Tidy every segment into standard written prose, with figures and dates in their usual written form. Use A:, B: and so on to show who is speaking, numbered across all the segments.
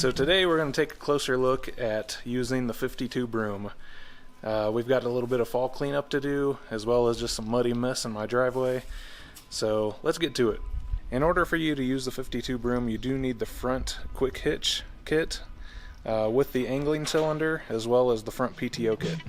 A: So today we're going to take a closer look at using the 52 Broom. We've got a little bit of fall cleanup to do, as well as just some muddy mess in my driveway. So let's get to it. In order for you to use the 52 Broom, you do need the front quick hitch kit with the angling cylinder, as well as the front PTO kit.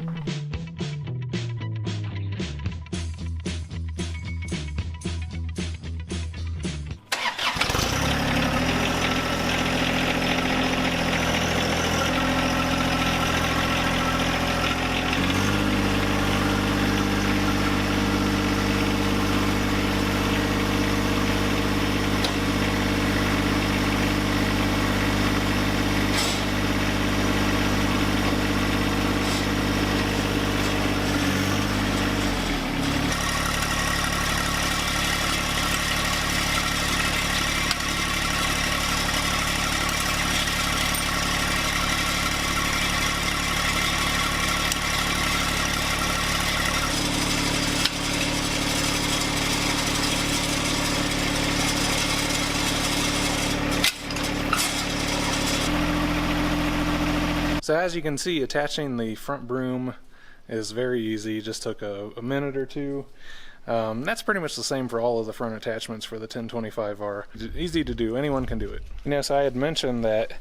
A: So as you can see, attaching the front broom is very easy. Just took a minute or two. That's pretty much the same for all of the front attachments for the 1025R. Easy to do, anyone can do it. Yes, I had mentioned that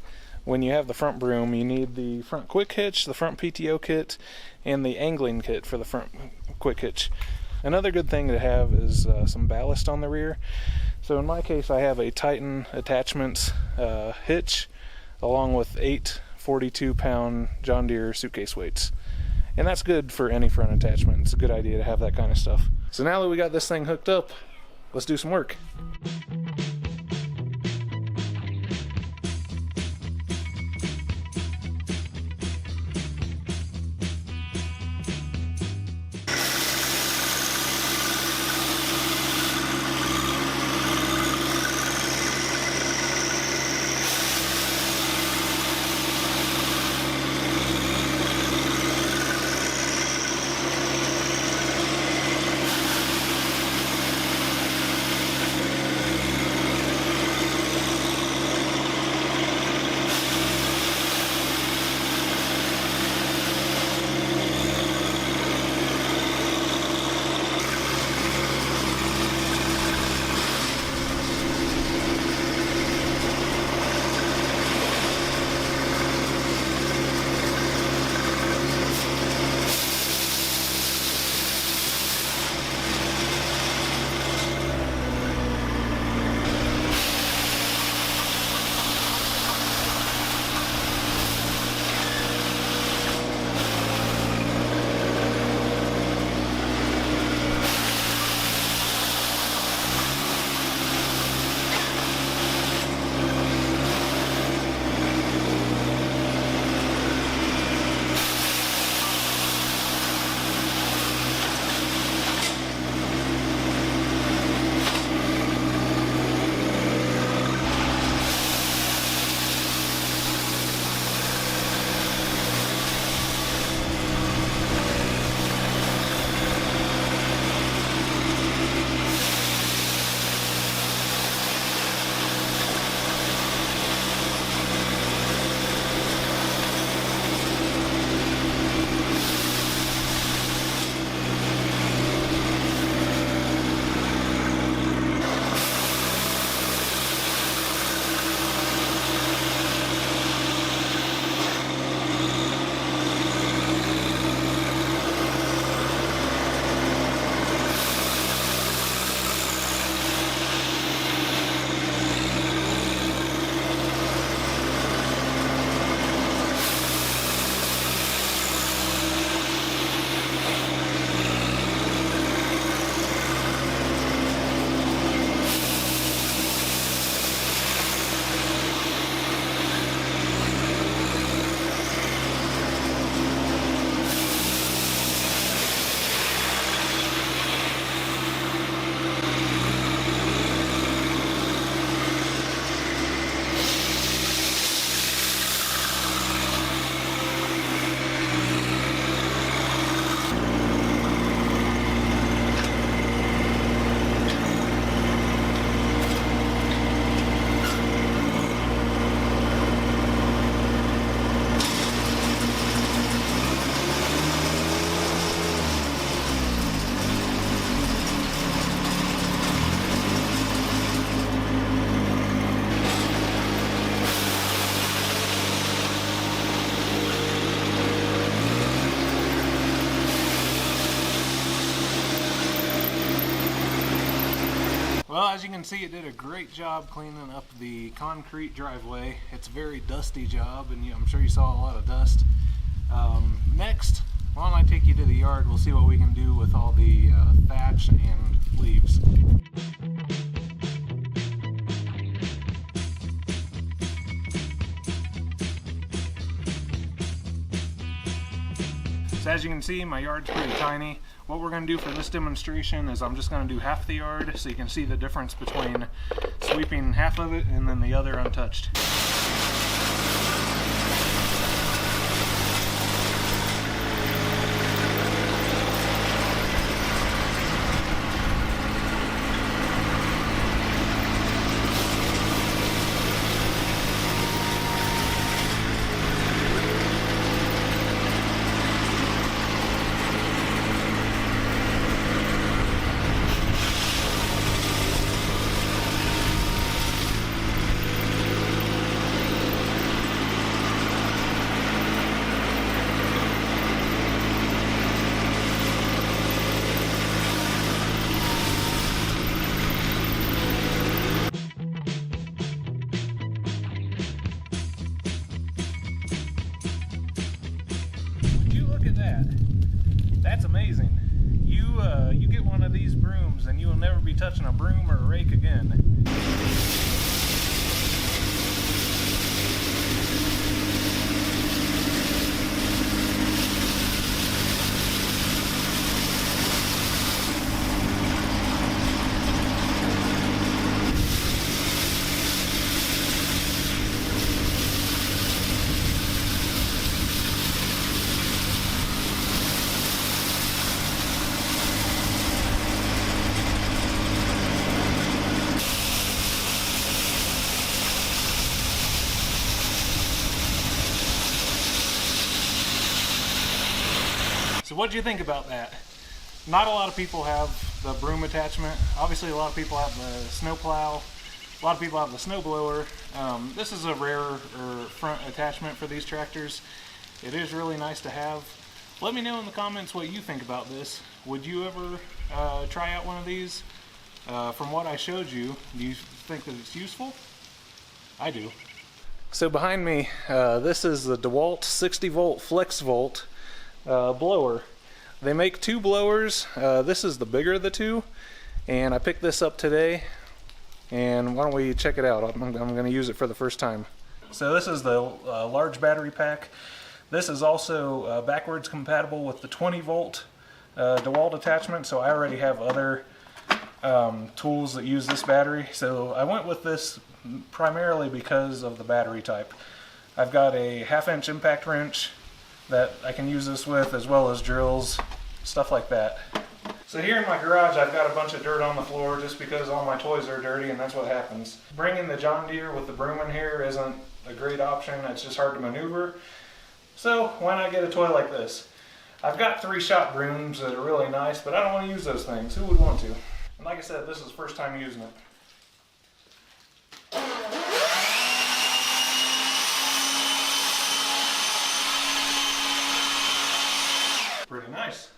A: when you have the front broom, you need the front quick hitch, the front PTO kit, and the angling kit for the front quick hitch. Another good thing to have is some ballast on the rear. So in my case, I have a Titan attachments hitch along with 8 42-pound John Deere suitcase weights. And that's good for any front attachment. It's a good idea to have that kind of stuff. So now that we got this thing hooked up, let's do some work. Well, as you can see, it did a great job cleaning up the concrete driveway. It's a very dusty job, and I'm sure you saw a lot of dust. Next, why don't I take you to the yard? We'll see what we can do with all the thatch and leaves. So as you can see, my yard's pretty tiny. What we're going to do for this demonstration is I'm just going to do half the yard so you can see the difference between sweeping half of it and then the other untouched. That's amazing. You get one of these brooms and you will never be touching a broom or a rake again. So what do you think about that? Not a lot of people have the broom attachment. Obviously a lot of people have the snow plow. A lot of people have the snow blower. This is a rarer front attachment for these tractors. It is really nice to have. Let me know in the comments what you think about this. Would you ever try out one of these? From what I showed you, do you think that it's useful? I do. So behind me, this is the Dewalt 60 volt flex volt blower. They make two blowers. This is the bigger of the two, and I picked this up today, and why don't we check it out. I'm going to use it for the first time. So this is the large battery pack. This is also backwards compatible with the 20 volt Dewalt attachment, so I already have other tools that use this battery. So I went with this primarily because of the battery type. I've got a 1/2-inch impact wrench that I can use this with, as well as drills, stuff like that. So here in my garage I've got a bunch of dirt on the floor just because all my toys are dirty, and that's what happens. Bringing the John Deere with the broom in here isn't a great option. It's just hard to maneuver. So why not get a toy like this? I've got 3-shot brooms that are really nice, but I don't want to use those things. Who would want to? And like I said, this is the first time using it. Pretty nice.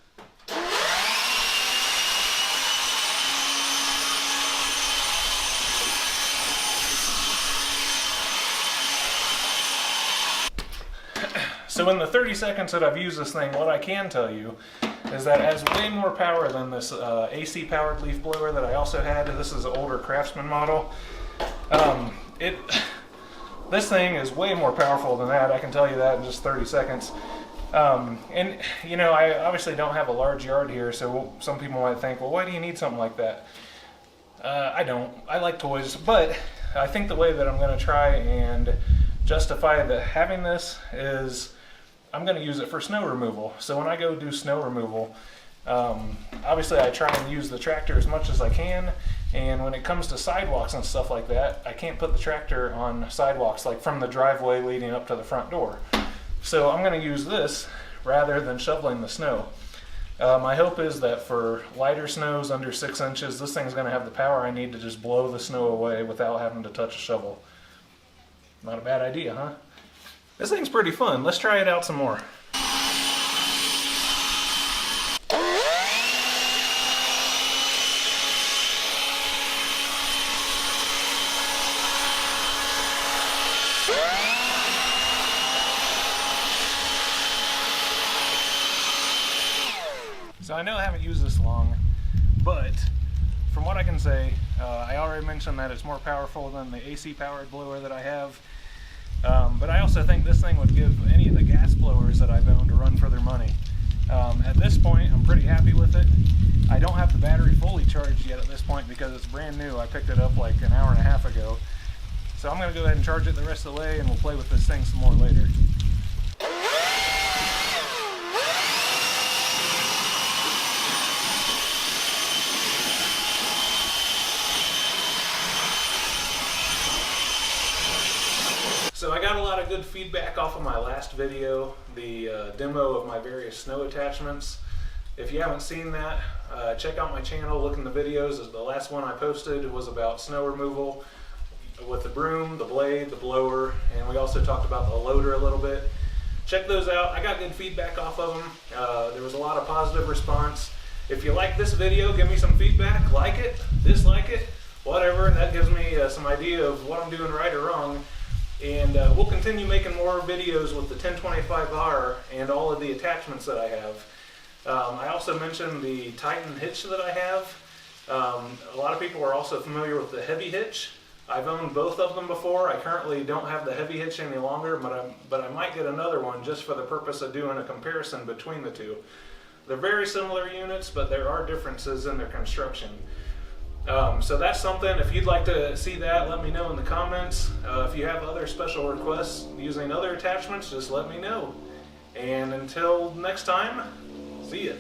A: So in the 30 seconds that I've used this thing, what I can tell you is that it has way more power than this AC powered leaf blower that I also had. This is an older Craftsman model. This thing is way more powerful than that. I can tell you that in just 30 seconds. And you know, I obviously don't have a large yard here, so some people might think, well, why do you need something like that? I don't. I like toys, but I think the way that I'm going to try and justify having this is I'm going to use it for snow removal. So when I go do snow removal, obviously I try and use the tractor as much as I can, and when it comes to sidewalks and stuff like that, I can't put the tractor on sidewalks like from the driveway leading up to the front door. So I'm going to use this rather than shoveling the snow. My hope is that for lighter snows under 6 inches, this thing's going to have the power I need to just blow the snow away without having to touch a shovel. Not a bad idea, huh? This thing's pretty fun. Let's try it out some more. So I know I haven't used this long, but from what I can say, I already mentioned that it's more powerful than the AC powered blower that I have. But I also think this thing would give any of the gas blowers that I've owned a run for their money. At this point, I'm pretty happy with it. I don't have the battery fully charged yet at this point because it's brand new. I picked it up like an hour and a half ago. So I'm going to go ahead and charge it the rest of the way, and we'll play with this thing some more later. So I got a lot of good feedback off of my last video, the demo of my various snow attachments. If you haven't seen that, check out my channel, look in the videos. The last one I posted was about snow removal with the broom, the blade, the blower, and we also talked about the loader a little bit. Check those out. I got good feedback off of them. There was a lot of positive response. If you like this video, give me some feedback. Like it, dislike it, whatever. That gives me some idea of what I'm doing right or wrong. And we'll continue making more videos with the 1025R and all of the attachments that I have. I also mentioned the Titan hitch that I have. A lot of people are also familiar with the heavy hitch. I've owned both of them before. I currently don't have the heavy hitch any longer, but I might get another one just for the purpose of doing a comparison between the two. They're very similar units, but there are differences in their construction. So that's something. If you'd like to see that, let me know in the comments. If you have other special requests using other attachments, just let me know. And until next time, see ya.